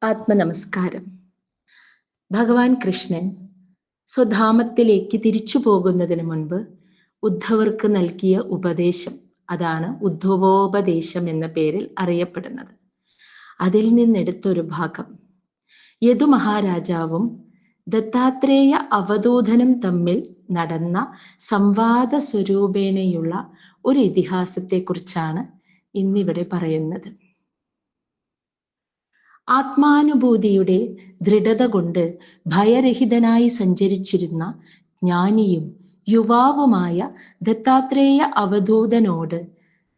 ആത്മനമസ്കാരം. ഭഗവാൻ കൃഷ്ണൻ സ്വധാമത്തിലേക്ക് തിരിച്ചു പോകുന്നതിന് മുൻപ് ഉദ്ധവർക്ക് നൽകിയ ഉപദേശം, അതാണ് ഉദ്ധവോപദേശം എന്ന പേരിൽ അറിയപ്പെടുന്നത്. അതിൽ നിന്നെടുത്തൊരു ഭാഗം. യദു മഹാരാജാവും ദത്താത്രേയ അവധൂതനും തമ്മിൽ നടന്ന സംവാദ സ്വരൂപേണയുള്ള ഒരു ഇതിഹാസത്തെക്കുറിച്ചാണ് ഇന്നിവിടെ പറയുന്നത്. ആത്മാനുഭൂതിയുടെ ദൃഢത കൊണ്ട് ഭയരഹിതനായി സഞ്ചരിച്ചിരുന്ന ജ്ഞാനിയും യുവാവുമായ ദത്താത്രേയ അവധൂതനോട്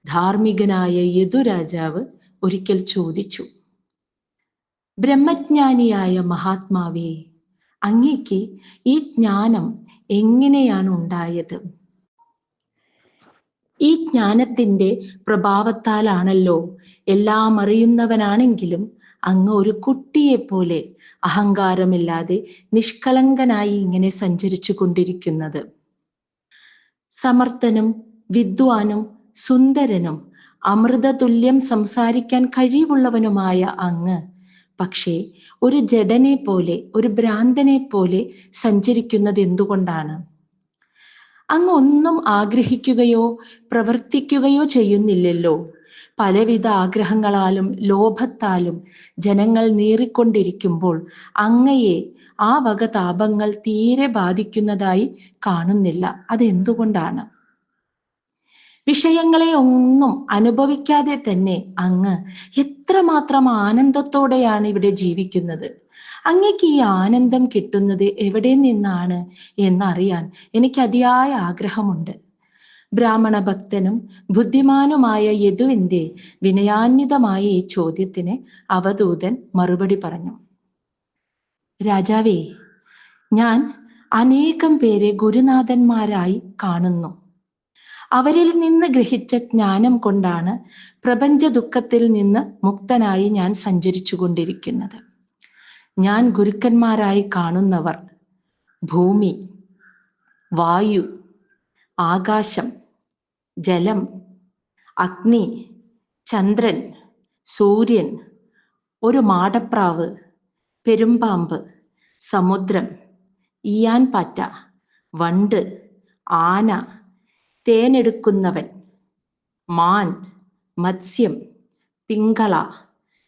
ധാർമ്മികനായ യദുരാജാവ് ഒരിക്കൽ ചോദിച്ചു, ബ്രഹ്മജ്ഞാനിയായ മഹാത്മാവേ, അങ്ങേക്ക് ഈ ജ്ഞാനം എങ്ങനെയാണ് ഉണ്ടായത്? ഈ ജ്ഞാനത്തിന്റെ പ്രഭാവത്താലാണല്ലോ എല്ലാം അറിയുന്നവനാണെങ്കിലും അങ്ങ് ഒരു കുട്ടിയെപ്പോലെ അഹങ്കാരമില്ലാതെ നിഷ്കളങ്കനായി ഇങ്ങനെ സഞ്ചരിച്ചു കൊണ്ടിരിക്കുന്നത്. സമർത്ഥനും വിദ്വാനും സുന്ദരനും അമൃതതുല്യം സംസാരിക്കാൻ കഴിവുള്ളവനുമായ അങ്ങ് പക്ഷേ ഒരു ജഡനെ പോലെ, ഒരു ഭ്രാന്തനെ പോലെ സഞ്ചരിക്കുന്നത് എന്തുകൊണ്ടാണ്? അങ്ങ് ഒന്നും ആഗ്രഹിക്കുകയോ പ്രവർത്തിക്കുകയോ ചെയ്യുന്നില്ലല്ലോ. പലവിധ ആഗ്രഹങ്ങളാലും ലോഭത്താലും ജനങ്ങൾ നീറിക്കൊണ്ടിരിക്കുമ്പോൾ അങ്ങയെ ആ വക താപങ്ങൾ തീരെ ബാധിക്കുന്നതായി കാണുന്നില്ല. അതെന്തുകൊണ്ടാണ്? വിഷയങ്ങളെ ഒന്നും അനുഭവിക്കാതെ തന്നെ അങ്ങ് എത്രമാത്രം ആനന്ദത്തോടെയാണ് ഇവിടെ ജീവിക്കുന്നത്. അങ്ങേക്ക് ഈ ആനന്ദം കിട്ടുന്നത് എവിടെ നിന്നാണ് എന്നറിയാൻ എനിക്ക് അതിയായ ആഗ്രഹമുണ്ട്. ബ്രാഹ്മണ ഭക്തനും ബുദ്ധിമാനുമായ യദുവിന്റെ വിനയാന്വിതമായ ഈ ചോദ്യത്തിന് അവധൂതൻ മറുപടി പറഞ്ഞു. രാജാവേ, ഞാൻ അനേകം പേരെ ഗുരുനാഥന്മാരായി കാണുന്നു. അവരിൽ നിന്ന് ഗ്രഹിച്ച ജ്ഞാനം കൊണ്ടാണ് പ്രപഞ്ച ദുഃഖത്തിൽ നിന്ന് മുക്തനായി ഞാൻ സഞ്ചരിച്ചു കൊണ്ടിരിക്കുന്നത്. ഞാൻ ഗുരുക്കന്മാരായി കാണുന്നവർ ഭൂമി, വായു, ആകാശം, ജലം, അഗ്നി, ചന്ദ്രൻ, സൂര്യൻ, ഒരു മാടപ്രാവ്, പെരുമ്പാമ്പ്, സമുദ്രം, ഈയാൻപാറ്റ, വണ്ട്, ആന, തേനെടുക്കുന്നവൻ, മാൻ, മത്സ്യം, പിങ്കള,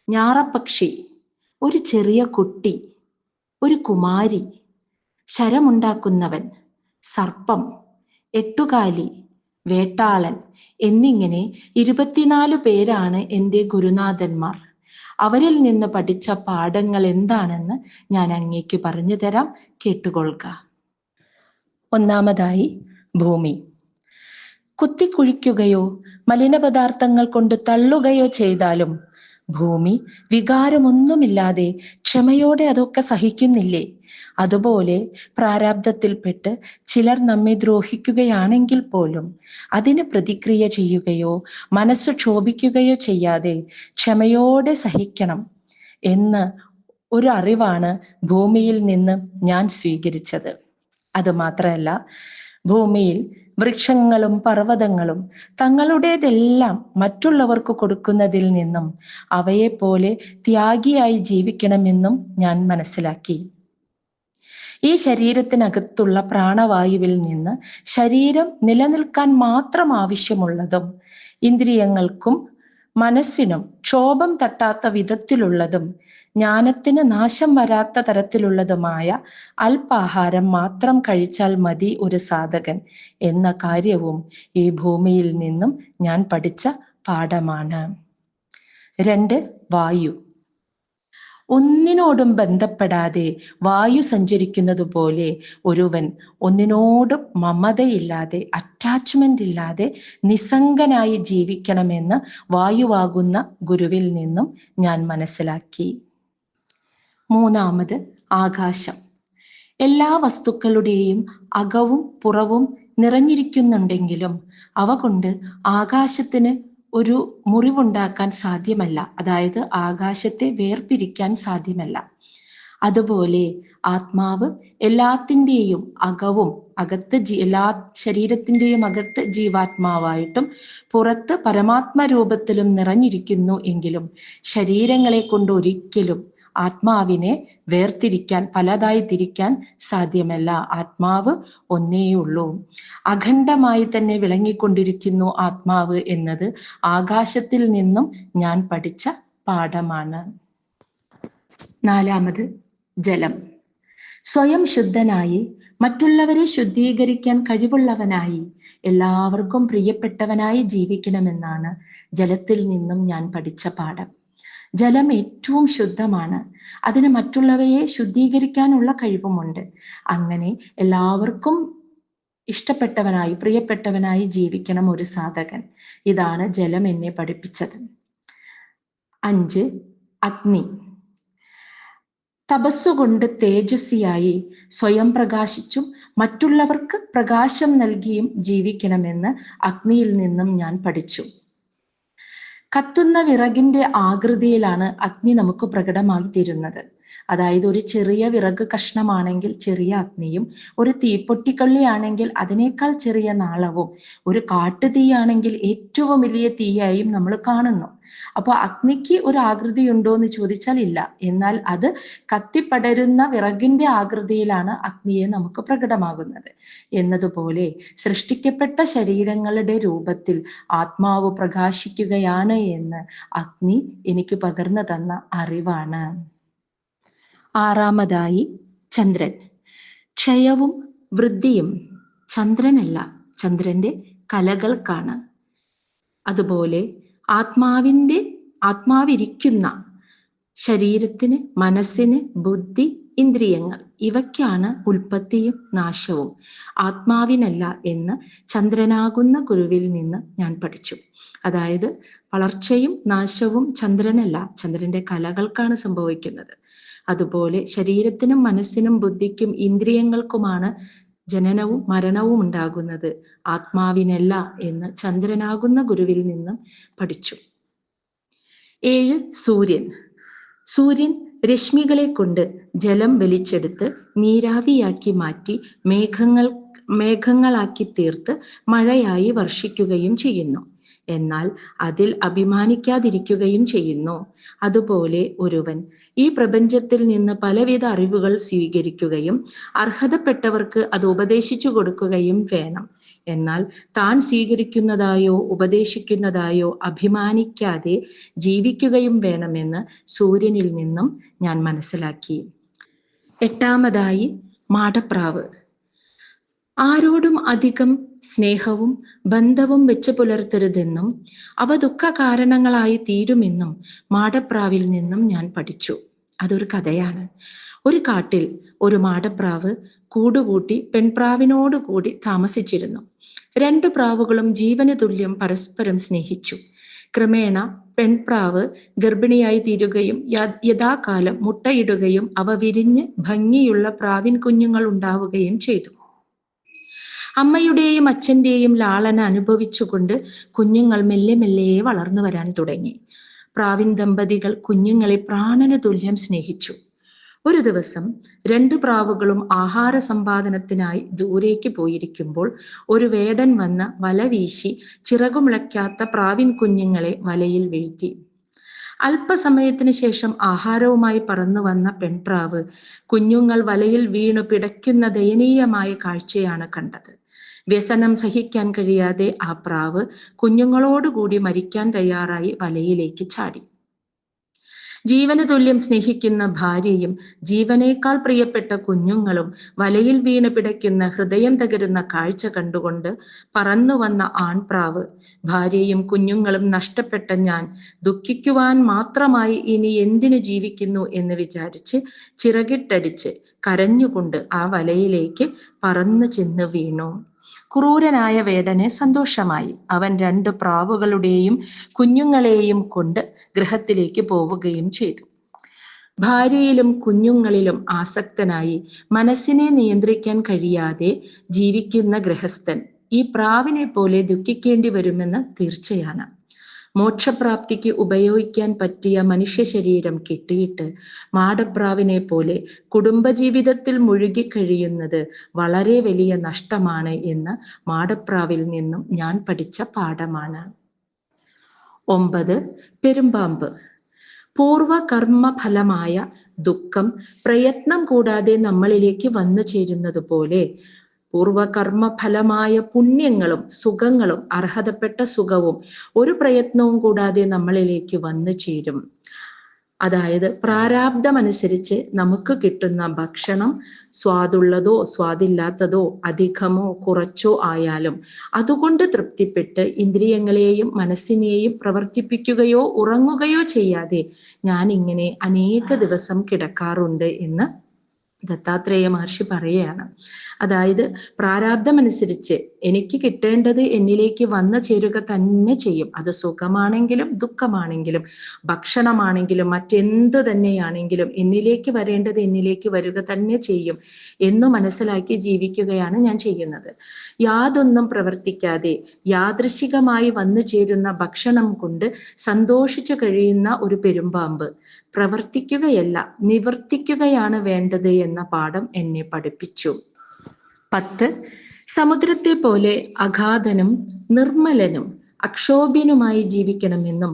ഞാറപ്പക്ഷി, ഒരു ചെറിയ കുട്ടി, ഒരു കുമാരി, ശരമുണ്ടാക്കുന്നവൻ, സർപ്പം, എട്ടുകാലി, വേട്ടാളൻ എന്നിങ്ങനെ 24 പേരാണ് എൻ്റെ ഗുരുനാഥന്മാർ. അവരിൽ നിന്ന് പഠിച്ച പാഠങ്ങൾ എന്താണെന്ന് ഞാൻ അങ്ങേക്ക് പറഞ്ഞു തരാം, കേട്ടുകൊള്ളുക. ഒന്നാമതായി, ഭൂമി. കുത്തിക്കുഴിക്കുകയോ മലിനപദാർത്ഥങ്ങൾ കൊണ്ട് തള്ളുകയോ ചെയ്താലും ഭൂമി വികാരമൊന്നുമില്ലാതെ ക്ഷമയോടെ അതൊക്കെ സഹിക്കുന്നില്ലേ? അതുപോലെ പ്രാരാബ്ധത്തിൽപ്പെട്ട് ചിലർ നമ്മെ ദ്രോഹിക്കുകയാണെങ്കിൽ പോലും അതിന് പ്രതിക്രിയ ചെയ്യുകയോ മനസ്സ് ക്ഷോഭിക്കുകയോ ചെയ്യാതെ ക്ഷമയോടെ സഹിക്കണം എന്ന് ഒരു അറിവാണ് ഭൂമിയിൽ നിന്ന് ഞാൻ സ്വീകരിച്ചത്. അതുമാത്രമല്ല, ഭൂമിയിൽ വൃക്ഷങ്ങളും പർവ്വതങ്ങളും തങ്ങളുടേതെല്ലാം മറ്റുള്ളവർക്ക് കൊടുക്കുന്നതിൽ നിന്നും അവയെപ്പോലെ ത്യാഗിയായി ജീവിക്കണമെന്നും ഞാൻ മനസ്സിലാക്കി. ഈ ശരീരത്തിനകത്തുള്ള പ്രാണവായുവിൽ നിന്ന് ശരീരം നിലനിൽക്കാൻ മാത്രം ആവശ്യമുള്ളതും ഇന്ദ്രിയങ്ങൾക്കും മനസ്സിനും ക്ഷോഭം തട്ടാത്ത വിധത്തിലുള്ളതും ജ്ഞാനത്തിന് നാശം വരാത്ത തരത്തിലുള്ളതുമായ അല്പാഹാരം മാത്രം കഴിച്ചാൽ മതി ഒരു സാധകൻ എന്ന കാര്യവും ഈ ഭൂമിയിൽ നിന്നും ഞാൻ പഠിച്ച പാഠമാണ്. 2. വായു. ഒന്നിനോടും ബന്ധപ്പെടാതെ വായു സഞ്ചരിക്കുന്നത് പോലെ ഒരുവൻ ഒന്നിനോടും മമതയില്ലാതെ, അറ്റാച്ച്മെന്റ് ഇല്ലാതെ നിസ്സംഗനായി ജീവിക്കണമെന്ന് വായുവാകുന്ന ഗുരുവിൽ നിന്നും ഞാൻ മനസ്സിലാക്കി. 3. ആകാശം. എല്ലാ വസ്തുക്കളുടെയും അകവും പുറവും നിറഞ്ഞിരിക്കുന്നുണ്ടെങ്കിലും അവ കൊണ്ട് ആകാശത്തിന് ഒരു മുറിവുണ്ടാക്കാൻ സാധ്യമല്ല. അതായത് ആകാശത്തെ വേർപിരിക്കാൻ സാധ്യമല്ല. അതുപോലെ ആത്മാവ് എല്ലാത്തിൻ്റെയും എല്ലാ ശരീരത്തിൻ്റെയും അകത്ത് ജീവാത്മാവായിട്ടും പുറത്ത് പരമാത്മ രൂപത്തിലും നിറഞ്ഞിരിക്കുന്നു എങ്കിലും ശരീരങ്ങളെ കൊണ്ട് ഒരിക്കലും ആത്മാവിനെ വേർതിരിക്കാൻ, പലതായി തിരിക്കാൻ സാധ്യമല്ല. ആത്മാവ് ഒന്നേയുള്ളൂ. അഖണ്ഡമായി തന്നെ വിളങ്ങിക്കൊണ്ടിരിക്കുന്നു ആത്മാവ് എന്നത് ആകാശത്തിൽ നിന്നും ഞാൻ പഠിച്ച പാഠമാണ്. നാലാമത്, ജലം. സ്വയം ശുദ്ധനായി, മറ്റുള്ളവരെ ശുദ്ധീകരിക്കാൻ കഴിവുള്ളവനായി, എല്ലാവർക്കും പ്രിയപ്പെട്ടവനായി ജീവിക്കണമെന്നാണ് ജലത്തിൽ നിന്നും ഞാൻ പഠിച്ച പാഠം. ജലം ഏറ്റവും ശുദ്ധമാണ്. അതിന് മറ്റുള്ളവയെ ശുദ്ധീകരിക്കാനുള്ള കഴിവുമുണ്ട്. അങ്ങനെ എല്ലാവർക്കും ഇഷ്ടപ്പെട്ടവനായി, പ്രിയപ്പെട്ടവനായി ജീവിക്കണം ഒരു സാധകൻ. ഇതാണ് ജലം എന്നെ പഠിപ്പിച്ചത്. 5, അഗ്നി. തപസ്സുകൊണ്ട് തേജസ്വിയായി സ്വയം പ്രകാശിച്ചും മറ്റുള്ളവർക്ക് പ്രകാശം നൽകിയും ജീവിക്കണമെന്ന് അഗ്നിയിൽ നിന്നും ഞാൻ പഠിച്ചു. കത്തുന്ന വിറകിന്റെ ആകൃതിയിലാണ് അഗ്നി നമുക്ക് പ്രകടമായി തീരുന്നത്. അതായത് ഒരു ചെറിയ വിറക് കഷ്ണമാണെങ്കിൽ ചെറിയ അഗ്നിയും, ഒരു തീപ്പൊട്ടിക്കള്ളിയാണെങ്കിൽ അതിനേക്കാൾ ചെറിയ നാളവും, ഒരു കാട്ടുതീയാണെങ്കിൽ ഏറ്റവും വലിയ തീയായും നമ്മൾ കാണുന്നു. അപ്പോൾ അഗ്നിക്ക് ഒരു ആകൃതി ഉണ്ടോ എന്ന് ചോദിച്ചാൽ ഇല്ല. എന്നാൽ അത് കത്തിപ്പടരുന്ന വിറകിന്റെ ആകൃതിയിലാണ് അഗ്നിയെ നമുക്ക് പ്രകടമാകുന്നത്. എന്നതുപോലെ സൃഷ്ടിക്കപ്പെട്ട ശരീരങ്ങളുടെ രൂപത്തിൽ ആത്മാവ് പ്രകാശിക്കുകയാണ് എന്ന് അഗ്നി എനിക്ക് പകർന്നു തന്ന അറിവാണ്. 6, ചന്ദ്രൻ. ക്ഷയവും വൃദ്ധിയും ചന്ദ്രനല്ല, ചന്ദ്രന്റെ കലകൾക്കാണ്. അതുപോലെ ആത്മാവിരിക്കുന്ന ശരീരത്തിന്, മനസ്സിന്, ബുദ്ധി, ഇന്ദ്രിയങ്ങൾ ഇവയ്ക്കാണ് ഉൽപ്പത്തിയും നാശവും, ആത്മാവിനല്ല എന്ന് ചന്ദ്രനാകുന്ന ഗുരുവിൽ നിന്ന് ഞാൻ പഠിച്ചു. അതായത് വളർച്ചയും നാശവും ചന്ദ്രനല്ല, ചന്ദ്രന്റെ കലകൾക്കാണ് സംഭവിക്കുന്നത്. അതുപോലെ ശരീരത്തിനും മനസ്സിനും ബുദ്ധിക്കും ഇന്ദ്രിയങ്ങൾക്കുമാണ് ജനനവും മരണവും ഉണ്ടാകുന്നത്, ആത്മാവിനല്ല എന്ന് ചന്ദ്രനാകുന്ന ഗുരുവിൽ നിന്നും പഠിച്ചു. 7, സൂര്യൻ. സൂര്യൻ രശ്മികളെ കൊണ്ട് ജലം വലിച്ചെടുത്ത് നീരാവിയാക്കി മാറ്റി മേഘങ്ങളാക്കി തീർത്ത് മഴയായി വർഷിക്കുകയും ചെയ്യുന്നു. എന്നാൽ അതിൽ അഭിമാനിക്കാതിരിക്കുകയും ചെയ്യുന്നു. അതുപോലെ ഒരുവൻ ഈ പ്രപഞ്ചത്തിൽ നിന്ന് പലവിധ അറിവുകൾ സ്വീകരിക്കുകയും അർഹതപ്പെട്ടവർക്ക് അത് ഉപദേശിച്ചു കൊടുക്കുകയും വേണം. എന്നാൽ താൻ സ്വീകരിക്കുന്നതായോ ഉപദേശിക്കുന്നതായോ അഭിമാനിക്കാതെ ജീവിക്കുകയും വേണമെന്ന് സൂര്യനിൽ നിന്നും ഞാൻ മനസ്സിലാക്കി. 8, മാടപ്രാവ്. ആരോടും അധികം സ്നേഹവും ബന്ധവും വെച്ചു പുലർത്തരുതെന്നും അവ ദുഃഖ കാരണങ്ങളായി തീരുമെന്നും മാടപ്രാവിൽ നിന്നും ഞാൻ പഠിച്ചു. അതൊരു കഥയാണ്. ഒരു കാട്ടിൽ ഒരു മാടപ്രാവ് കൂടുകൂട്ടി പെൺപ്രാവിനോട് കൂടി താമസിച്ചിരുന്നു. 2 പ്രാവുകളും ജീവന് തുല്യം പരസ്പരം സ്നേഹിച്ചു. ക്രമേണ പെൺപ്രാവ് ഗർഭിണിയായി തീരുകയും യഥാകാലം മുട്ടയിടുകയും അവ വിരിഞ്ഞ് ഭംഗിയുള്ള പ്രാവിൻ കുഞ്ഞുങ്ങൾ ഉണ്ടാവുകയും ചെയ്തു. അമ്മയുടെയും അച്ഛന്റെയും ലാളന അനുഭവിച്ചുകൊണ്ട് കുഞ്ഞുങ്ങൾ മെല്ലെ മെല്ലെ വളർന്നു വരാൻ തുടങ്ങി. പ്രാവിൻ ദമ്പതികൾ കുഞ്ഞുങ്ങളെ പ്രാണന തുല്യം സ്നേഹിച്ചു. ഒരു ദിവസം 2 പ്രാവുകളും ആഹാര സമ്പാദനത്തിനായി ദൂരേക്ക് പോയിരിക്കുമ്പോൾ ഒരു വേടൻ വന്ന് വല വീശി ചിറകുമുളയ്ക്കാത്ത പ്രാവിൻ കുഞ്ഞുങ്ങളെ വലയിൽ വീഴ്ത്തി. അല്പസമയത്തിന് ശേഷം ആഹാരവുമായി പറന്നു വന്ന പെൺപ്രാവ് കുഞ്ഞുങ്ങൾ വലയിൽ വീണു പിടയ്ക്കുന്ന ദയനീയമായ കാഴ്ചയാണ് കണ്ടത്. വ്യസനം സഹിക്കാൻ കഴിയാതെ ആ പ്രാവ് കുഞ്ഞുങ്ങളോടുകൂടി മരിക്കാൻ തയ്യാറായി വലയിലേക്ക് ചാടി. ജീവന് തുല്യം സ്നേഹിക്കുന്ന ഭാര്യയും ജീവനേക്കാൾ പ്രിയപ്പെട്ട കുഞ്ഞുങ്ങളും വലയിൽ വീണ് പിടയ്ക്കുന്ന ഹൃദയം തകരുന്ന കാഴ്ച കണ്ടുകൊണ്ട് പറന്നു വന്ന ആൺപ്രാവ്, ഭാര്യയും കുഞ്ഞുങ്ങളും നഷ്ടപ്പെട്ട ഞാൻ ദുഃഖിക്കുവാൻ മാത്രമായി ഇനി എന്തിനു ജീവിക്കുന്നു എന്ന് വിചാരിച്ച് ചിറകിട്ടടിച്ച് കരഞ്ഞുകൊണ്ട് ആ വലയിലേക്ക് പറന്നു ചെന്ന് വീണു. ക്രൂരനായ വേടന് സന്തോഷമായി. അവൻ 2 പ്രാവുകളുടെയും കുഞ്ഞുങ്ങളെയും കൊണ്ട് ഗൃഹത്തിലേക്ക് പോവുകയും ചെയ്തു. ഭാര്യയിലും കുഞ്ഞുങ്ങളിലും ആസക്തനായി മനസ്സിനെ നിയന്ത്രിക്കാൻ കഴിയാതെ ജീവിക്കുന്ന ഗൃഹസ്ഥൻ ഈ പ്രാവിനെ പോലെ ദുഃഖിക്കേണ്ടി വരുമെന്ന് തീർച്ചയാണ്. മോക്ഷപ്രാപ്തിക്ക് ഉപയോഗിക്കാൻ പറ്റിയ മനുഷ്യ ശരീരം കിട്ടിയിട്ട് മാടപ്രാവിനെ പോലെ കുടുംബജീവിതത്തിൽ മുഴുകിക്കഴിയുന്നത് വളരെ വലിയ നഷ്ടമാണ് എന്ന് മാടപ്രാവിൽ നിന്നും ഞാൻ പഠിച്ച പാഠമാണ്. 9, പെരുമ്പാമ്പ്. പൂർവകർമ്മഫലമായ ദുഃഖം പ്രയത്നം കൂടാതെ നമ്മളിലേക്ക് വന്നു ചേരുന്നത് പോലെ പൂർവകർമ്മഫലമായ പുണ്യങ്ങളും സുഖങ്ങളും അർഹതപ്പെട്ട സുഖവും ഒരു പ്രയത്നവും കൂടാതെ നമ്മളിലേക്ക് വന്നു ചേരും. അതായത് പ്രാരാബ്ധമനുസരിച്ച് നമുക്ക് കിട്ടുന്ന ഭക്ഷണം സ്വാദുള്ളതോ സ്വാദില്ലാത്തതോ അധികമോ കുറച്ചോ ആയാലും അതുകൊണ്ട് തൃപ്തിപ്പെട്ട് ഇന്ദ്രിയങ്ങളെയും മനസ്സിനെയും പ്രവർത്തിപ്പിക്കുകയോ ഉറങ്ങുകയോ ചെയ്യാതെ ഞാൻ ഇങ്ങനെ അനേക ദിവസം കിടക്കാറുണ്ട് എന്ന് ദത്താത്രേയ മഹർഷി പറയുകയാണ്. അതായത് പ്രാരാബ്ധമനുസരിച്ച് എനിക്ക് കിട്ടേണ്ടത് എന്നിലേക്ക് വന്നു ചേരുക തന്നെ ചെയ്യും. അത് സുഖമാണെങ്കിലും ദുഃഖമാണെങ്കിലും ഭക്ഷണമാണെങ്കിലും മറ്റെന്ത് തന്നെയാണെങ്കിലും എന്നിലേക്ക് വരേണ്ടത് എന്നിലേക്ക് വരിക തന്നെ ചെയ്യും എന്നു മനസ്സിലാക്കി ജീവിക്കുകയാണ് ഞാൻ ചെയ്യുന്നത്. യാതൊന്നും പ്രവർത്തിക്കാതെ യാദൃശികമായി വന്നു ചേരുന്ന ഭക്ഷണം കൊണ്ട് സന്തോഷിച്ചു കഴിയുന്ന ഒരു പെരുമ്പാമ്പ് പ്രവർത്തിക്കുകയല്ല നിവർത്തിക്കുകയാണ് വേണ്ടത് എന്ന പാഠം എന്നെ പഠിപ്പിച്ചു. 10. സമുദ്രത്തെ പോലെ അഗാധനും നിർമ്മലനും അക്ഷോഭ്യനുമായി ജീവിക്കണമെന്നും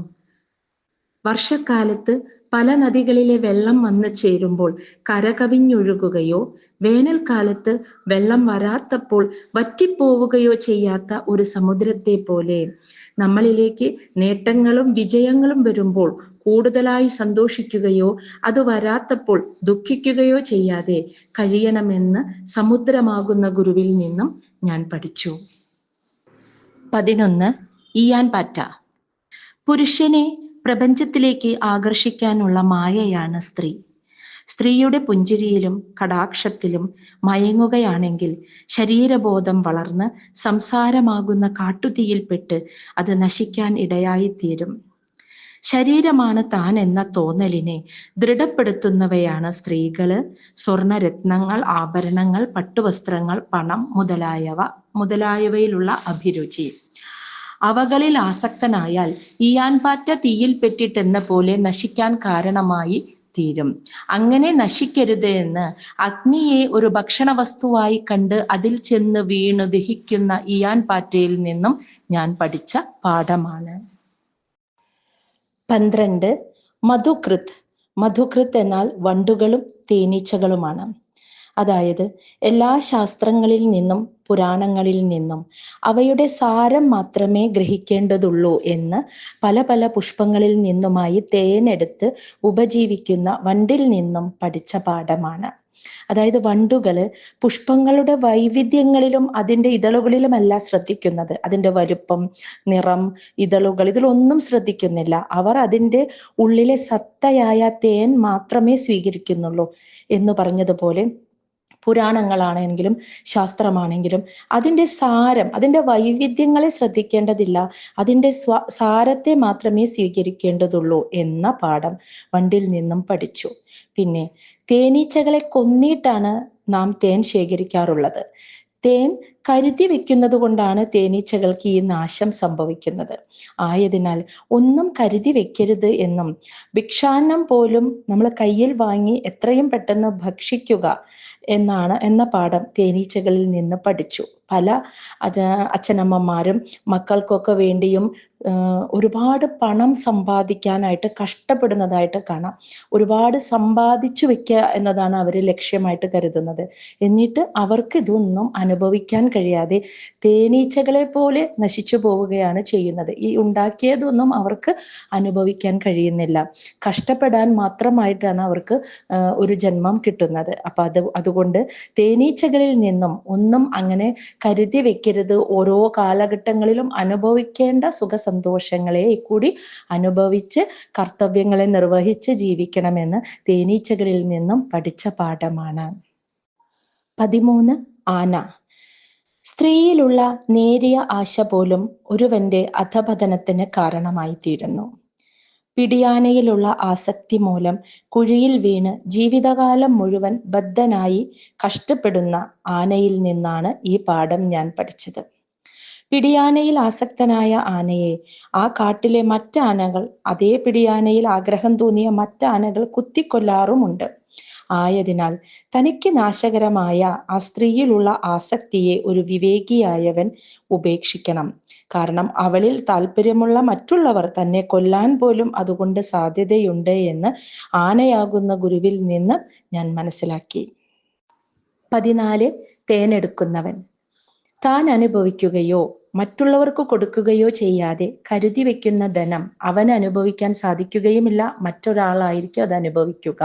വർഷക്കാലത്ത് പല നദികളിലെ വെള്ളം വന്നു ചേരുമ്പോൾ കരകവിഞ്ഞൊഴുകുകയോ വേനൽക്കാലത്ത് വെള്ളം വരാത്തപ്പോൾ വറ്റിപ്പോവുകയോ ചെയ്യാത്ത ഒരു സമുദ്രത്തെ പോലെ നമ്മളിലേക്ക് നേട്ടങ്ങളും വിജയങ്ങളും വരുമ്പോൾ കൂടുതലായി സന്തോഷിക്കുകയോ അത് വരാത്തപ്പോൾ ദുഃഖിക്കുകയോ ചെയ്യാതെ കഴിയണമെന്ന് സമുദ്രമാകുന്ന ഗുരുവിൽ നിന്നും ഞാൻ പഠിച്ചു. 11. ഇയാൻ പാറ്റ. പുരുഷനെ പ്രപഞ്ചത്തിലേക്ക് ആകർഷിക്കാനുള്ള മായയാണ് സ്ത്രീ. സ്ത്രീയുടെ പുഞ്ചിരിയിലും കടാക്ഷത്തിലും മയങ്ങുകയാണെങ്കിൽ ശരീരബോധം വളർന്ന് സംസാരമാകുന്ന കാട്ടുതീയിൽപ്പെട്ട് അത് നശിക്കാൻ ഇടയായിത്തീരും. ശരീരമാണ് താൻ എന്ന തോന്നലിനെ ദൃഢപ്പെടുത്തുന്നവയാണ് സ്ത്രീകള്, സ്വർണരത്നങ്ങൾ, ആഭരണങ്ങൾ, പട്ടുവസ്ത്രങ്ങൾ, പണം മുതലായവയിലുള്ള അഭിരുചി. അവകളിൽ ആസക്തനായാൽ ഇയാൻപാറ്റ തീയിൽപ്പെട്ടിട്ടെന്ന പോലെ നശിക്കാൻ കാരണമായി തീരും. അങ്ങനെ നശിക്കരുത് എന്ന് അഗ്നിയെ ഒരു ഭക്ഷണ വസ്തുവായി കണ്ട് അതിൽ ചെന്ന് വീണ് ദഹിക്കുന്ന ഇയാൻപാറ്റയിൽ നിന്നും ഞാൻ പഠിച്ച പാഠമാണ്. 12. മധുകൃത്. മധുകൃത് എന്നാൽ വണ്ടുകളും തേനീച്ചകളുമാണ്. അതായത് എല്ലാ ശാസ്ത്രങ്ങളിൽ നിന്നും പുരാണങ്ങളിൽ നിന്നും അവയുടെ സാരം മാത്രമേ ഗ്രഹിക്കേണ്ടതുള്ളൂ എന്ന് പല പല പുഷ്പങ്ങളിൽ നിന്നുമായി തേനെടുത്ത് ഉപജീവിക്കുന്ന വണ്ടിൽ നിന്നും പഠിച്ച പാഠമാണ്. അതായത് വണ്ടുകള് പുഷ്പങ്ങളുടെ വൈവിധ്യങ്ങളിലും അതിൻ്റെ ഇതളുകളിലുമല്ല ശ്രദ്ധിക്കുന്നത്. അതിൻ്റെ വലുപ്പം, നിറം, ഇതളുകൾ ഇതിലൊന്നും ശ്രദ്ധിക്കുന്നില്ല. അവർ അതിൻ്റെ ഉള്ളിലെ സത്തയായ തേൻ മാത്രമേ സ്വീകരിക്കുന്നുള്ളൂ എന്ന് പറഞ്ഞതുപോലെ പുരാണങ്ങളാണെങ്കിലും ശാസ്ത്രമാണെങ്കിലും അതിൻ്റെ സാരം, അതിൻ്റെ വൈവിധ്യങ്ങളെ ശ്രദ്ധിക്കേണ്ടതില്ല, അതിൻ്റെ സാരത്തെ മാത്രമേ സ്വീകരിക്കേണ്ടതുള്ളൂ എന്ന പാഠം വണ്ടിൽ നിന്നും പഠിച്ചു. പിന്നെ തേനീച്ചകളെ കൊന്നിട്ടാണ് നാം തേൻ ശേഖരിക്കാറുള്ളത്. തേൻ കരുതി വെക്കുന്നത് കൊണ്ടാണ് തേനീച്ചകൾക്ക് ഈ നാശം സംഭവിക്കുന്നത്. ആയതിനാൽ ഒന്നും കരുതി വെക്കരുത് എന്നും ഭിക്ഷാന്നം പോലും നമ്മൾ കയ്യിൽ വാങ്ങി എത്രയും പെട്ടെന്ന് ഭക്ഷിക്കുക എന്ന പാഠം തേനീച്ചകളിൽ നിന്ന് പഠിച്ചു. പല അച്ഛനമ്മമാരും മക്കൾക്കൊക്കെ വേണ്ടിയും ഒരുപാട് പണം സമ്പാദിക്കാനായിട്ട് കഷ്ടപ്പെടുന്നതായിട്ട് കാണാം. ഒരുപാട് സമ്പാദിച്ചു വെക്കുക എന്നതാണ് അവർ ലക്ഷ്യമായിട്ട് കരുതുന്നത്. എന്നിട്ട് അവർക്ക് ഇതൊന്നും അനുഭവിക്കാൻ കഴിയാതെ തേനീച്ചകളെ പോലെ നശിച്ചു പോവുകയാണ് ചെയ്യുന്നത്. ഈ ഉണ്ടാക്കിയതൊന്നും അവർക്ക് അനുഭവിക്കാൻ കഴിയുന്നില്ല. കഷ്ടപ്പെടാൻ മാത്രമായിട്ടാണ് അവർക്ക് ഒരു ജന്മം കിട്ടുന്നത്. അപ്പൊ അതുകൊണ്ട് തേനീച്ചകളിൽ നിന്നും ഒന്നും അങ്ങനെ കരുതി വെക്കരുത്. ഓരോ കാലഘട്ടങ്ങളിലും അനുഭവിക്കേണ്ട സുഖസന്തോഷങ്ങളെ കൂടി അനുഭവിച്ച് കർത്തവ്യങ്ങളെ നിർവഹിച്ച് ജീവിക്കണമെന്ന് തേനീച്ചകളിൽ നിന്നും പഠിച്ച പാഠമാണ്. 13. ആന. സ്ത്രീയിലുള്ള നേരിയ ആശ പോലും ഒരുവന്റെ അധപതനത്തിന് കാരണമായി തീരുന്നു. പിടിയാനയിലുള്ള ആസക്തി മൂലം കുഴിയിൽ വീണ് ജീവിതകാലം മുഴുവൻ ബദ്ധനായി കഷ്ടപ്പെടുന്ന ആനയിൽ നിന്നാണ് ഈ പാഠം ഞാൻ പഠിച്ചത്. പിടിയാനയിൽ ആസക്തനായ ആനയെ ആ കാട്ടിലെ മറ്റാനകൾ, അതേ പിടിയാനയിൽ ആഗ്രഹം തോന്നിയ മറ്റാനകൾ കുത്തിക്കൊല്ലാറുമുണ്ട്. ആയതിനാൽ തനിക്ക് നാശകരമായ ആ സ്ത്രീയിലുള്ള ആസക്തിയെ ഒരു വിവേകിയായവൻ ഉപേക്ഷിക്കണം. കാരണം അവളിൽ താല്പര്യമുള്ള മറ്റുള്ളവർ തന്നെ കൊല്ലാൻ പോലും അതുകൊണ്ട് സാധ്യതയുണ്ട് എന്ന് ആനയാകുന്ന ഗുരുവിൽ നിന്ന് ഞാൻ മനസ്സിലാക്കി. 14. തേനെടുക്കുന്നവൻ. താൻ അനുഭവിക്കുകയോ മറ്റുള്ളവർക്ക് കൊടുക്കുകയോ ചെയ്യാതെ കരുതി വെക്കുന്ന ധനം അവന് അനുഭവിക്കാൻ സാധിക്കുകയുമില്ല, മറ്റൊരാളായിരിക്കും അത് അനുഭവിക്കുക.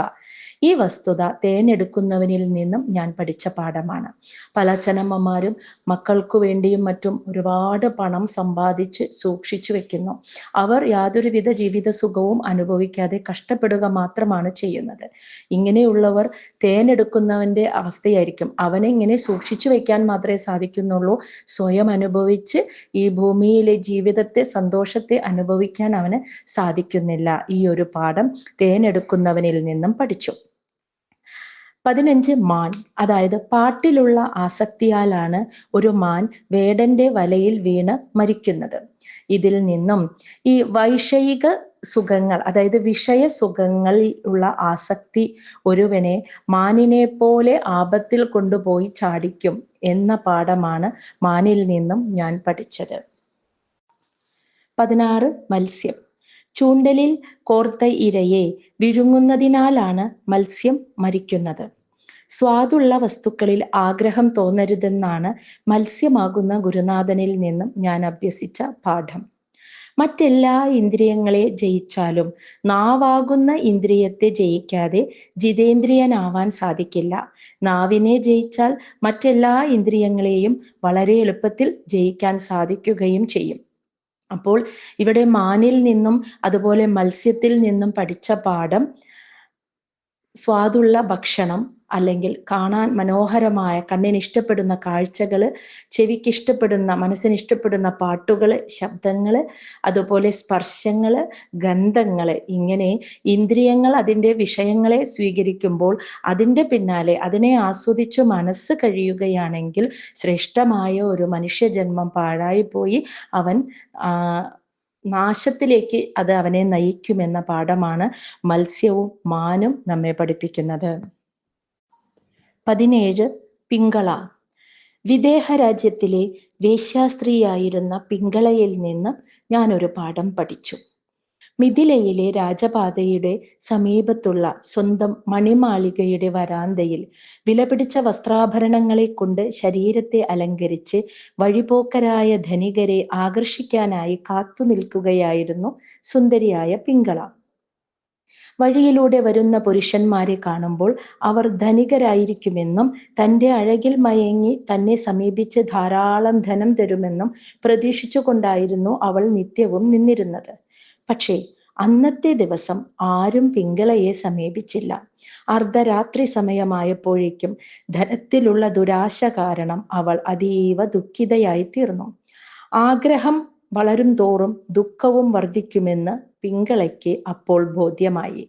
ഈ വസ്തുത തേനെടുക്കുന്നവനിൽ നിന്നും ഞാൻ പഠിച്ച പാഠമാണ്. പല അച്ഛനമ്മമാരും മക്കൾക്കു വേണ്ടിയും മറ്റും ഒരുപാട് പണം സമ്പാദിച്ച് സൂക്ഷിച്ചു വെക്കുന്നു. അവർ യാതൊരുവിധ ജീവിത സുഖവും അനുഭവിക്കാതെ കഷ്ടപ്പെടുക മാത്രമാണ് ചെയ്യുന്നത്. ഇങ്ങനെയുള്ളവർ തേനെടുക്കുന്നവന്റെ അവസ്ഥയായിരിക്കും. അവനെ ഇങ്ങനെ സൂക്ഷിച്ചു വെക്കാൻ മാത്രമേ സാധിക്കുന്നുള്ളൂ. സ്വയം അനുഭവിച്ച് ഈ ഭൂമിയിലെ ജീവിതത്തെ, സന്തോഷത്തെ അനുഭവിക്കാൻ അവന് സാധിക്കുന്നില്ല. ഈ ഒരു പാഠം തേനെടുക്കുന്നവനിൽ നിന്നും പഠിച്ചു. 15. മാൻ. അതായത് പാട്ടിലുള്ള ആസക്തിയാലാണ് ഒരു മാൻ വേടന്റെ വലയിൽ വീണ് മരിക്കുന്നത്. ഇതിൽ നിന്നും ഈ വൈഷയിക സുഖങ്ങൾ, അതായത് വിഷയ സുഖങ്ങളിൽ ഉള്ള ആസക്തി ഒരുവനെ മാനിനെ പോലെ ആപത്തിൽ കൊണ്ടുപോയി ചാടിക്കും എന്ന പാഠമാണ് മാനിൽ നിന്നും ഞാൻ പഠിച്ചത്. 16. മത്സ്യം. ചൂണ്ടലിൽ കോർത്ത ഇരയെ വിഴുങ്ങുന്നതിനാലാണ് മത്സ്യം മരിക്കുന്നത്. സ്വാദുള്ള വസ്തുക്കളിൽ ആഗ്രഹം തോന്നരുതെന്നാണ് മത്സ്യമാകുന്ന ഗുരുനാഥനിൽ നിന്നും ഞാൻ അഭ്യസിച്ച പാഠം. മറ്റെല്ലാ ഇന്ദ്രിയങ്ങളെ ജയിച്ചാലും നാവാകുന്ന ഇന്ദ്രിയത്തെ ജയിക്കാതെ ജിതേന്ദ്രിയനാവാൻ സാധിക്കില്ല. നാവിനെ ജയിച്ചാൽ മറ്റെല്ലാ ഇന്ദ്രിയങ്ങളെയും വളരെ എളുപ്പത്തിൽ ജയിക്കാൻ സാധിക്കുകയും ചെയ്യും. അപ്പോൾ ഇവിടെ മാനിൽ നിന്നും അതുപോലെ മത്സ്യത്തിൽ നിന്നും പഠിച്ച പാഠം, സ്വാദുള്ള ഭക്ഷണം അല്ലെങ്കിൽ കാണാൻ മനോഹരമായ, കണ്ണിന് ഇഷ്ടപ്പെടുന്ന കാഴ്ചകൾ, ചെവിക്ക് ഇഷ്ടപ്പെടുന്ന, മനസ്സിന് ഇഷ്ടപ്പെടുന്ന പാട്ടുകൾ, ശബ്ദങ്ങൾ, അതുപോലെ സ്പർശങ്ങൾ, ഗന്ധങ്ങൾ, ഇങ്ങനെ ഇന്ദ്രിയങ്ങൾ അതിൻ്റെ വിഷയങ്ങളെ സ്വീകരിക്കുമ്പോൾ അതിൻ്റെ പിന്നാലെ അതിനെ ആസ്വദിച്ച് മനസ്സ് കഴിയുകയാണെങ്കിൽ ശ്രേഷ്ഠമായ ഒരു മനുഷ്യജന്മം പാഴായിപ്പോയി അവൻ നാശത്തിലേക്ക് അത് അവനെ നയിക്കുമെന്ന പാഠമാണ് മത്സ്യവും മാനും നമ്മെ പഠിപ്പിക്കുന്നത്. 17. പിങ്കള. വിദേഹ രാജ്യത്തിലെ വേശ്യാസ്ത്രീയായിരുന്ന പിങ്കളയിൽ നിന്ന് ഞാനൊരു പാഠം പഠിച്ചു. മിഥിലയിലെ രാജപാതയുടെ സമീപത്തുള്ള സ്വന്തം മണിമാളികയുടെ വരാന്തയിൽ വിലപിടിച്ച വസ്ത്രാഭരണങ്ങളെ കൊണ്ട് ശരീരത്തെ അലങ്കരിച്ച് വഴിപോക്കരായ ധനികരെ ആകർഷിക്കാനായി കാത്തു നിൽക്കുകയായിരുന്നു സുന്ദരിയായ പിങ്കള. വഴിയിലൂടെ വരുന്ന പുരുഷന്മാരെ കാണുമ്പോൾ അവർ ധനികരായിരിക്കുമെന്നും തൻ്റെ അഴകിൽ മയങ്ങി തന്നെ സമീപിച്ച് ധാരാളം ധനം തരുമെന്നും പ്രതീക്ഷിച്ചുകൊണ്ടായിരുന്നു അവൾ നിത്യവും നിന്നിരുന്നത്. പക്ഷേ അന്നത്തെ ദിവസം ആരും പിങ്കളയെ സമീപിച്ചില്ല. അർദ്ധരാത്രി സമയമായപ്പോഴേക്കും ധനത്തിലുള്ള ദുരാശ കാരണം അവൾ അതീവ ദുഃഖിതയായി തീർന്നു. ആഗ്രഹം വളരും തോറും ദുഃഖവും വർദ്ധിക്കുമെന്ന് പിങ്കളയ്ക്ക് അപ്പോൾ ബോധ്യമായി.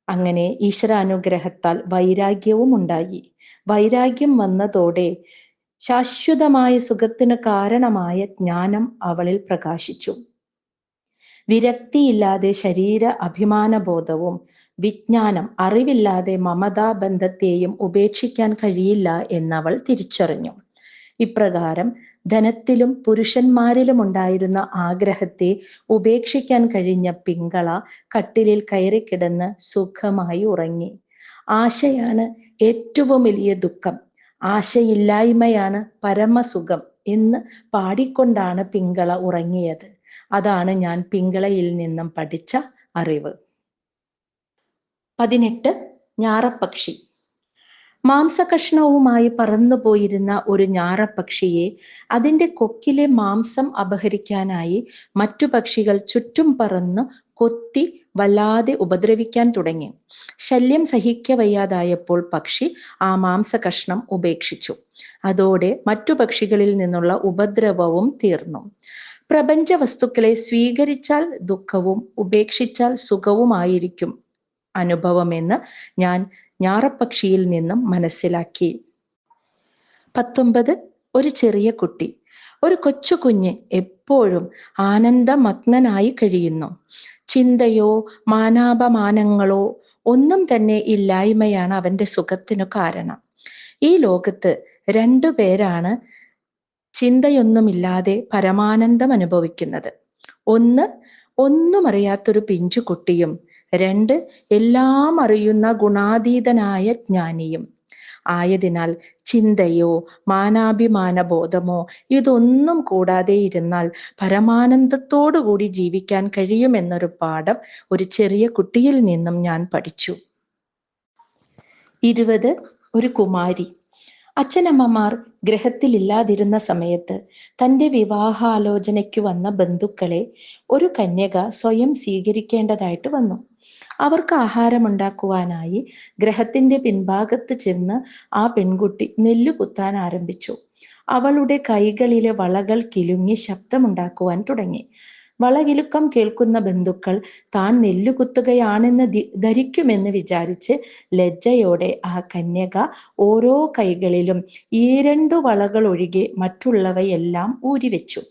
അങ്ങനെ ഈശ്വരാനുഗ്രഹത്താൽ വൈരാഗ്യവും ഉണ്ടായി. വൈരാഗ്യം വന്നതോടെ ശാശ്വതമായ സുഖത്തിന് കാരണമായ ജ്ഞാനം അവളിൽ പ്രകാശിച്ചു. വിരക്തിയില്ലാതെ ശരീര അഭിമാനബോധവും വിജ്ഞാനം, അറിവില്ലാതെ മമതാബന്ധത്തെയും ഉപേക്ഷിക്കാൻ കഴിയില്ല എന്നവൾ തിരിച്ചറിഞ്ഞു. ഇപ്രകാരം ധനത്തിലും പുരുഷന്മാരിലും ഉണ്ടായിരുന്ന ആഗ്രഹത്തെ ഉപേക്ഷിക്കാൻ കഴിഞ്ഞ പിങ്കള കട്ടിലിൽ കയറിക്കിടന്ന് സുഖമായി ഉറങ്ങി. ആശയാണ് ഏറ്റവും വലിയ ദുഃഖം, ആശയില്ലായ്മയാണ് പരമസുഖം എന്ന് പാടിക്കൊണ്ടാണ് പിങ്കള ഉറങ്ങിയത്. അതാണ് ഞാൻ പിങ്കളയിൽ നിന്നും പഠിച്ച അറിവ്. 18. ഞാറപ്പക്ഷി. മാംസകഷ്ണവുമായി പറന്നുപോയിരുന്ന ഒരു ഞാറപ്പക്ഷിയെ അതിൻ്റെ കൊക്കിലെ മാംസം അപഹരിക്കാനായി മറ്റു പക്ഷികൾ ചുറ്റും പറന്ന് കൊത്തി വല്ലാതെ ഉപദ്രവിക്കാൻ തുടങ്ങി. ശല്യം സഹിക്കവയ്യാതായപ്പോൾ പക്ഷി ആ മാംസകഷ്ണം ഉപേക്ഷിച്ചു. അതോടെ മറ്റു പക്ഷികളിൽ നിന്നുള്ള ഉപദ്രവവും തീർന്നു. പ്രപഞ്ച വസ്തുക്കളെ സ്വീകരിച്ചാൽ ദുഃഖവും ഉപേക്ഷിച്ചാൽ സുഖവുമായിരിക്കും അനുഭവമെന്ന് ഞാൻ ഞാറപ്പക്ഷിയിൽ നിന്നും മനസ്സിലാക്കി. 19. ഒരു ചെറിയ കുട്ടി. ഒരു കൊച്ചു കുഞ്ഞ് എപ്പോഴും ആനന്ദമഗ്നനായി കഴിയുന്നു. ചിന്തയോ മാനാപമാനങ്ങളോ ഒന്നും തന്നെ ഇല്ലായ്മയാണ് അവന്റെ സുഖത്തിനു കാരണം. ഈ ലോകത്ത് രണ്ടു പേരാണ് ചിന്തയൊന്നുമില്ലാതെ പരമാനന്ദം അനുഭവിക്കുന്നത്. ഒന്ന്, ഒന്നും അറിയാത്തൊരു പിഞ്ചുകുട്ടിയും. രണ്ട്, എല്ലാം അറിയുന്ന ഗുണാതീതനായ ജ്ഞാനിയും. ആയതിനാൽ ചിന്തയോ മാനാഭിമാന ബോധമോ ഇതൊന്നും കൂടാതെ ഇരുന്നാൽ പരമാനന്ദത്തോടുകൂടി ജീവിക്കാൻ കഴിയുമെന്നൊരു പാഠം ഒരു ചെറിയ കുട്ടിയിൽ നിന്നും ഞാൻ പഠിച്ചു. 20. ഒരു കുമാരി. അച്ഛനമ്മമാർ ഗ്രഹത്തിലില്ലാതിരുന്ന സമയത്ത് തൻ്റെ വിവാഹാലോചനയ്ക്ക് വന്ന ബന്ധുക്കളെ ഒരു കന്യക സ്വയം സ്വീകരിക്കേണ്ടതായിട്ട് വന്നു. അവർക്ക് ആഹാരമുണ്ടാക്കുവാനായി ഗ്രഹത്തിന്റെ പിൻഭാഗത്ത് ചെന്ന് ആ പെൺകുട്ടി നെല്ലു കുത്താൻ ആരംഭിച്ചു. അവളുടെ കൈകളിലെ വളകൾ കിലുങ്ങി ശബ്ദമുണ്ടാക്കുവാൻ തുടങ്ങി. വളകിലുക്കം കേൾക്കുന്ന ബന്ധുക്കൾ താൻ നെല്ലുകുത്തുകയാണെന്ന് ധരിക്കുമെന്ന് വിചാരിച്ച് ലജ്ജയോടെ ആ കന്യക ഓരോ കൈകളിലും 2 വളകൾ ഒഴികെ മറ്റുള്ളവയെല്ലാം ഊരിവെച്ചു.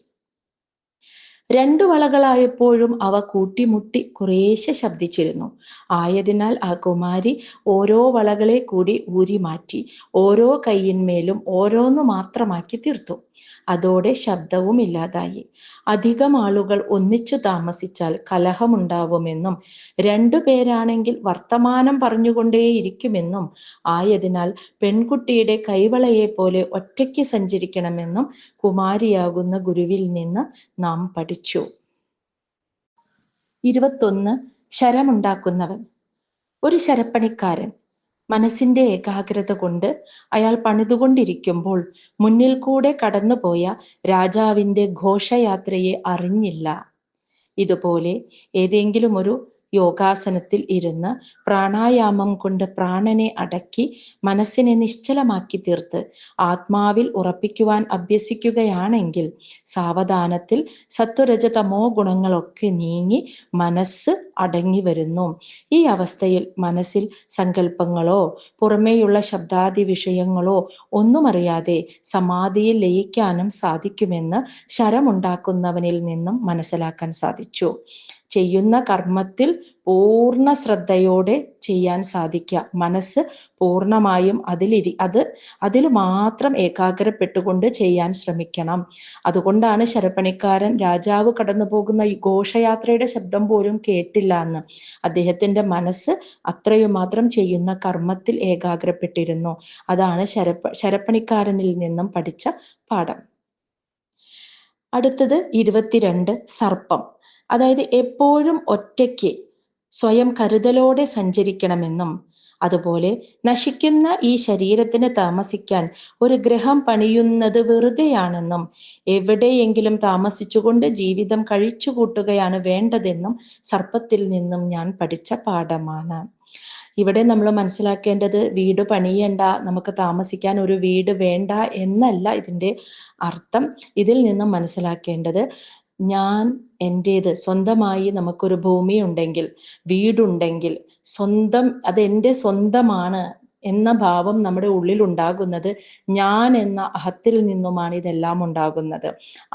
2 വളകളായപ്പോഴും അവ കൂട്ടിമുട്ടി കുറേശ്ശെ ശബ്ദിച്ചിരുന്നു. ആയതിനാൽ ആ കുമാരി ഓരോ വളകളെ കൂടി ഊരി മാറ്റി ഓരോ കൈയിന്മേലും ഓരോന്നു മാത്രമാക്കി തീർത്തു. അതോടെ ശബ്ദവും ഇല്ലാതായി. അധികം ആളുകൾ ഒന്നിച്ചു താമസിച്ചാൽ കലഹമുണ്ടാവുമെന്നും 2 പേരാണെങ്കിൽ വർത്തമാനം പറഞ്ഞുകൊണ്ടേയിരിക്കുമെന്നും ആയതിനാൽ പെൺകുട്ടിയുടെ കൈവളയെ പോലെ ഒറ്റയ്ക്ക് സഞ്ചരിക്കണമെന്നും കുമാരിയാകുന്ന ഗുരുവിൽ നിന്ന് നാം പഠിച്ചു. 21. ശരമുണ്ടാക്കുന്നവൻ. ഒരു ശരപ്പണിക്കാരൻ മനസ്സിന്റെ ഏകാഗ്രത കൊണ്ട് അയാൾ പണിതുകൊണ്ടിരിക്കുമ്പോൾ മുന്നിൽ കൂടെ കടന്നുപോയ രാജാവിന്റെ ഘോഷയാത്രയെ അറിഞ്ഞില്ല. ഇതുപോലെ ഏതെങ്കിലും ഒരു യോഗാസനത്തിൽ ഇരുന്ന് പ്രാണായാമം കൊണ്ട് പ്രാണനെ അടക്കി മനസ്സിനെ നിശ്ചലമാക്കി തീർത്ത് ആത്മാവിൽ ഉറപ്പിക്കുവാൻ അഭ്യസിക്കുകയാണെങ്കിൽ സാവധാനത്തിൽ സത്വരജതമോ ഗുണങ്ങളൊക്കെ നീങ്ങി മനസ്സ് അടങ്ങി വരുന്നു. ഈ അവസ്ഥയിൽ മനസ്സിൽ സങ്കല്പങ്ങളോ പുറമേയുള്ള ശബ്ദാദി വിഷയങ്ങളോ ഒന്നും അറിയാതെ സമാധിയിൽ ലയിക്കാനും സാധിക്കുമെന്ന് ശരമുണ്ടാക്കുന്നവനിൽ നിന്നും മനസ്സിലാക്കാൻ സാധിച്ചു. ചെയ്യുന്ന കർമ്മത്തിൽ പൂർണ്ണ ശ്രദ്ധയോടെ ചെയ്യാൻ സാധിക്കുക. മനസ്സ് പൂർണ്ണമായും അതിൽ മാത്രം ഏകാഗ്രപ്പെട്ടുകൊണ്ട് ചെയ്യാൻ ശ്രമിക്കണം. അതുകൊണ്ടാണ് ശരപ്പണിക്കാരൻ രാജാവ് കടന്നു പോകുന്ന ഈ ഘോഷയാത്രയുടെ ശബ്ദം പോലും കേട്ടില്ല എന്ന്. അദ്ദേഹത്തിന്റെ മനസ്സ് അത്രയും മാത്രം ചെയ്യുന്ന കർമ്മത്തിൽ ഏകാഗ്രപ്പെട്ടിരുന്നു. അതാണ് ശരപ്പണിക്കാരനിൽ നിന്നും പഠിച്ച പാഠം. അടുത്തത് 22. സർപ്പം. അതായത് എപ്പോഴും ഒറ്റയ്ക്ക് സ്വയം കരുതലോടെ സഞ്ചരിക്കണമെന്നും അതുപോലെ നശിക്കുന്ന ഈ ശരീരത്തിന് താമസിക്കാൻ ഒരു ഗ്രഹം പണിയുന്നത് വെറുതെയാണെന്നും എവിടെയെങ്കിലും താമസിച്ചുകൊണ്ട് ജീവിതം കഴിച്ചു കൂട്ടുകയാണ് വേണ്ടതെന്നും സർപ്പത്തിൽ നിന്നും ഞാൻ പഠിച്ച പാഠമാണ്. ഇവിടെ നമ്മൾ മനസ്സിലാക്കേണ്ടത് വീട് പണിയണ്ട, നമുക്ക് താമസിക്കാൻ ഒരു വീട് വേണ്ട എന്നല്ല ഇതിൻ്റെ അർത്ഥം. ഇതിൽ നിന്നും മനസ്സിലാക്കേണ്ടത് ഞാൻ എൻ്റേത് സ്വന്തമായി നമുക്കൊരു ഭൂമി ഉണ്ടെങ്കിൽ വീടുണ്ടെങ്കിൽ അത് എൻ്റെ സ്വന്തമാണ് എന്ന ഭാവം നമ്മുടെ ഉള്ളിൽ ഉണ്ടാകുന്നത് ഞാൻ എന്ന അഹത്തിൽ നിന്നുമാണ് ഇതെല്ലാം ഉണ്ടാകുന്നത്.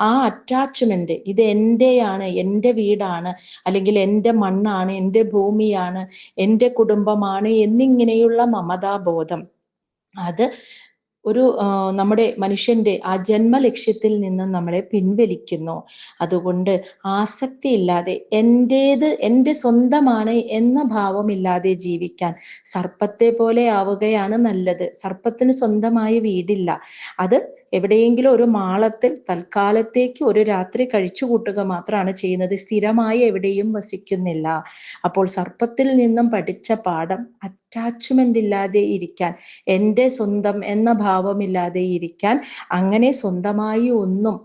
ആ അറ്റാച്ച്മെന്റ്, ഇത് എൻ്റെയാണ്, എൻ്റെ വീടാണ്, അല്ലെങ്കിൽ എൻ്റെ മണ്ണാണ്, എൻ്റെ ഭൂമിയാണ്, എൻ്റെ കുടുംബമാണ് എന്നിങ്ങനെയുള്ള മമതാബോധം അത് ഒരു നമ്മുടെ മനുഷ്യന്റെ ആ ജന്മലക്ഷ്യത്തിൽ നിന്ന് നമ്മളെ പിൻവലിക്കുന്നു. അതുകൊണ്ട് ആസക്തിയില്ലാതെ എൻ്റെ സ്വന്തമാണ് എന്ന ഭാവമില്ലാതെ ജീവിക്കാൻ സർപ്പത്തെ പോലെ ആവുകയാണ് നല്ലത്. സർപ്പത്തിന് സ്വന്തമായി വീടില്ല. അത് എവിടെയെങ്കിലും ഒരു മാളത്തിൽ തൽക്കാലത്തേക്ക് ഒരു രാത്രി കഴിച്ചു കൂട്ടുക മാത്രമാണ് ചെയ്യുന്നത്. സ്ഥിരമായി എവിടെയും വസിക്കുന്നില്ല. അപ്പോൾ സർപ്പത്തിൽ നിന്നും പഠിച്ച പാഠം അറ്റാച്ച്മെന്റ് ഇല്ലാതെ ഇരിക്കാൻ, എൻ്റെ സ്വന്തം എന്ന ഭാവമില്ലാതെ ഇരിക്കാൻ, അങ്ങനെ സ്വന്തമായി ഒന്നും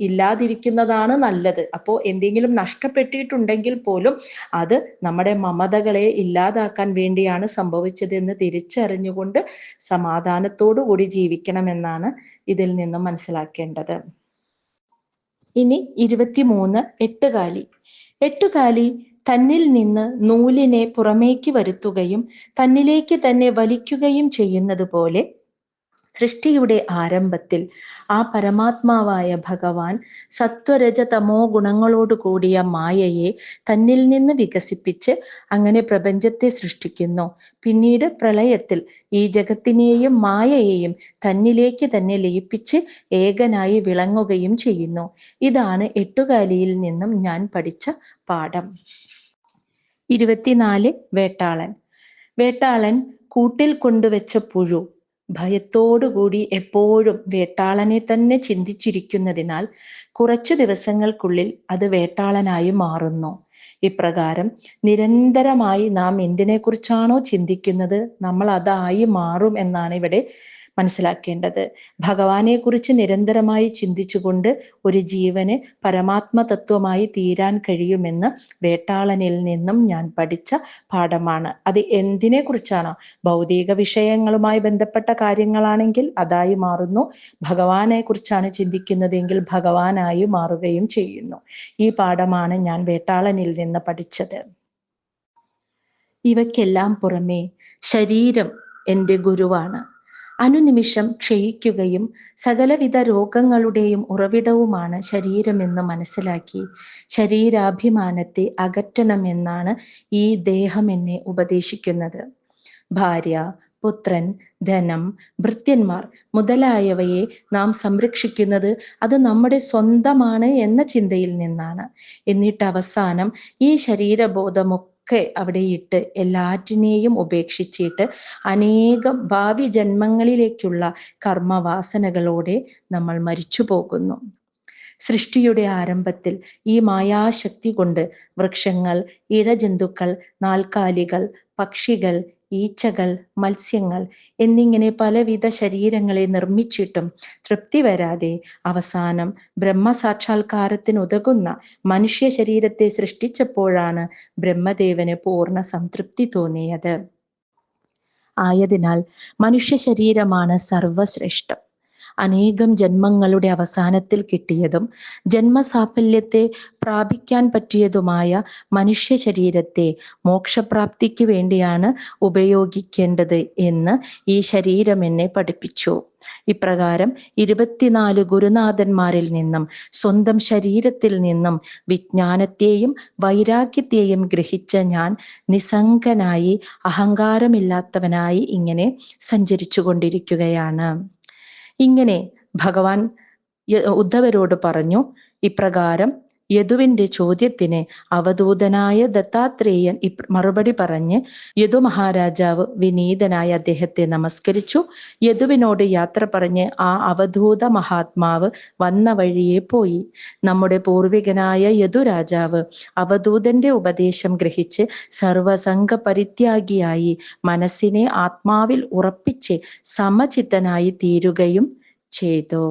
ഇല്ലാതിരിക്കുന്നതാണ് നല്ലത്. അപ്പോൾ എന്തെങ്കിലും നഷ്ടപ്പെട്ടിട്ടുണ്ടെങ്കിൽ പോലും അത് നമ്മുടെ മമതകളെ ഇല്ലാതാക്കാൻ വേണ്ടിയാണ് സംഭവിച്ചതെന്ന് തിരിച്ചറിഞ്ഞുകൊണ്ട് സമാധാനത്തോടു കൂടി ജീവിക്കണമെന്നാണ് ഇതിൽ നിന്നും മനസ്സിലാക്കേണ്ടത്. ഇനി 23. എട്ടുകാലി. എട്ടുകാലി തന്നിൽ നിന്ന് നൂലിനെ പുറമേക്ക് വരുത്തുകയും തന്നിലേക്ക് തന്നെ വലിക്കുകയും ചെയ്യുന്നത് പോലെ സൃഷ്ടിയുടെ ആരംഭത്തിൽ ആ പരമാത്മാവായ ഭഗവാൻ സത്വരജതമോ ഗുണങ്ങളോട് കൂടിയ മായയെ തന്നിൽ നിന്ന് വികസിപ്പിച്ച് അങ്ങനെ പ്രപഞ്ചത്തെ സൃഷ്ടിക്കുന്നു. പിന്നീട് പ്രളയത്തിൽ ഈ ജഗത്തിനെയും മായയെയും തന്നിലേക്ക് തന്നെ ലയിപ്പിച്ച് ഏകനായി വിളങ്ങുകയും ചെയ്യുന്നു. ഇതാണ് എട്ടുകാലിയിൽ നിന്നും ഞാൻ പഠിച്ച പാഠം. 24 വേട്ടാളൻ. വേട്ടാളൻ കൂട്ടിൽ കൊണ്ടുവച്ച പുഴു ഭയത്തോടുകൂടി എപ്പോഴും വേട്ടാളനെ തന്നെ ചിന്തിച്ചിരിക്കുന്നതിനാൽ കുറച്ചു ദിവസങ്ങൾക്കുള്ളിൽ അത് വേട്ടാളനായി മാറുന്നു. ഇപ്രകാരം നിരന്തരമായി നാം എന്തിനെക്കുറിച്ചാണോ ചിന്തിക്കുന്നത് നമ്മൾ അതായി മാറും എന്നാണ് ഇവിടെ മനസ്സിലാക്കേണ്ടത്. ഭഗവാനെ കുറിച്ച് നിരന്തരമായി ചിന്തിച്ചുകൊണ്ട് ഒരു ജീവന് പരമാത്മ തത്വമായി തീരാൻ കഴിയുമെന്ന് വേട്ടാളനിൽ നിന്നും ഞാൻ പഠിച്ച പാഠമാണ്. അത് എന്തിനെ കുറിച്ചാണോ? ഭൗതിക വിഷയങ്ങളുമായി ബന്ധപ്പെട്ട കാര്യങ്ങളാണെങ്കിൽ അതായി മാറുന്നു. ഭഗവാനെ കുറിച്ചാണ് ചിന്തിക്കുന്നതെങ്കിൽ ഭഗവാനായി മാറുകയും ചെയ്യുന്നു. ഈ പാഠമാണ് ഞാൻ വേട്ടാളനിൽ നിന്ന് പഠിച്ചത്. ഇവയ്ക്കെല്ലാം പുറമേ ശരീരം എൻ്റെ ഗുരുവാണ്. അനുനിമിഷം ക്ഷയിക്കുകയും സകലവിധ രോഗങ്ങളുടെയും ഉറവിടവുമാണ് ശരീരമെന്ന് മനസ്സിലാക്കി ശരീരാഭിമാനത്തെ അകറ്റണമെന്നാണ് ഈ ദേഹം എന്നെ ഉപദേശിക്കുന്നത്. ഭാര്യ, പുത്രൻ, ധനം, ഭൃത്യന്മാർ മുതലായവയെ നാം സംരക്ഷിക്കുന്നത് അത് നമ്മുടെ സ്വന്തമാണ് എന്ന ചിന്തയിൽ നിന്നാണ്. എന്നിട്ട് അവസാനം ഈ ശരീരബോധമൊക്കെ അവിടെ ഇട്ട് എല്ലാറ്റിനെയും ഉപേക്ഷിച്ചിട്ട് അനേകം ഭാവി ജന്മങ്ങളിലേക്കുള്ള കർമ്മവാസനകളോടെ നമ്മൾ മരിച്ചു പോകുന്നു. സൃഷ്ടിയുടെ ആരംഭത്തിൽ ഈ മായാശക്തി കൊണ്ട് വൃക്ഷങ്ങൾ, ഇഴജന്തുക്കൾ, നാൽക്കാലികൾ, പക്ഷികൾ, ഈച്ചകൾ, മത്സ്യങ്ങൾ എന്നിങ്ങനെ പലവിധ ശരീരങ്ങളെ നിർമ്മിച്ചിട്ടും തൃപ്തി വരാതെ അവസാനം ബ്രഹ്മസാക്ഷാത്കാരത്തിനുതകുന്ന മനുഷ്യ ശരീരത്തെ സൃഷ്ടിച്ചപ്പോഴാണ് ബ്രഹ്മദേവന് പൂർണ്ണ സംതൃപ്തി തോന്നിയത്. ആയതിനാൽ മനുഷ്യ ശരീരമാണ് സർവശ്രേഷ്ഠം. അനേകം ജന്മങ്ങളുടെ അവസാനത്തിൽ കിട്ടിയതും ജന്മസാഫല്യത്തെ പ്രാപിക്കാൻ പറ്റിയതുമായ മനുഷ്യ ശരീരത്തെ മോക്ഷപ്രാപ്തിക്ക് വേണ്ടിയാണ് ഉപയോഗിക്കേണ്ടത് എന്ന് ഈ ശരീരം എന്നെ പഠിപ്പിച്ചു. ഇപ്രകാരം 24 ഗുരുനാഥന്മാരിൽ നിന്നും സ്വന്തം ശരീരത്തിൽ നിന്നും വിജ്ഞാനത്തെയും വൈരാഗ്യത്തെയും ഗ്രഹിച്ച ഞാൻ നിസ്സംഗനായി അഹങ്കാരമില്ലാത്തവനായി ഇങ്ങനെ സഞ്ചരിച്ചു കൊണ്ടിരിക്കുകയാണ്. ഇങ്ങനെ ഭഗവാൻ ഉദ്ധവരോട് പറഞ്ഞു. ഇപ്രകാരം യദുവിന്റെ ചോദ്യത്തിന് അവധൂതനായ ദത്താത്രേയൻ മറുപടി പറഞ്ഞ് യദു മഹാരാജാവ് വിനീതനായി അദ്ദേഹത്തെ നമസ്കരിച്ചു. യദുവിനോട് യാത്ര പറഞ്ഞ് ആ അവധൂത മഹാത്മാവ് വന്ന വഴിയെ പോയി. നമ്മുടെ പൂർവികനായ യദു രാജാവ് അവധൂതന്റെ ഉപദേശം ഗ്രഹിച്ച് സർവസംഘ പരിത്യാഗിയായി മനസ്സിനെ ആത്മാവിൽ ഉറപ്പിച്ച് സമചിത്തനായി തീരുകയും ചെയ്തു.